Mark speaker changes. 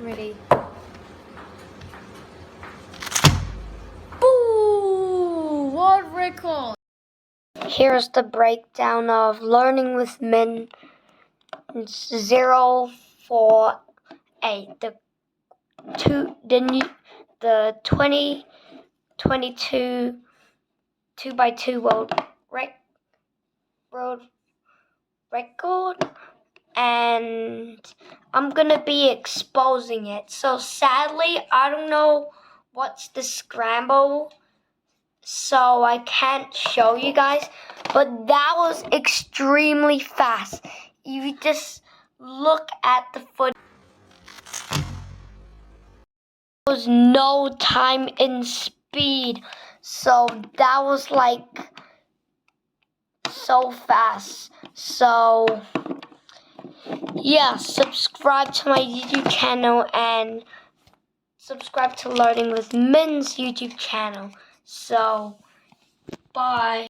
Speaker 1: Ready. Boo! World record! Here's the breakdown of learning with Min 048. The 2022 2x2 world record, and I'm gonna be exposing it. So sadly, I don't know what's the scramble, so I can't show you guys, but that was extremely fast. If you just look at the footage, there was no time in speed, so that was like so fast. So yeah, subscribe to my YouTube channel and subscribe to Learning with Min's YouTube channel. So bye.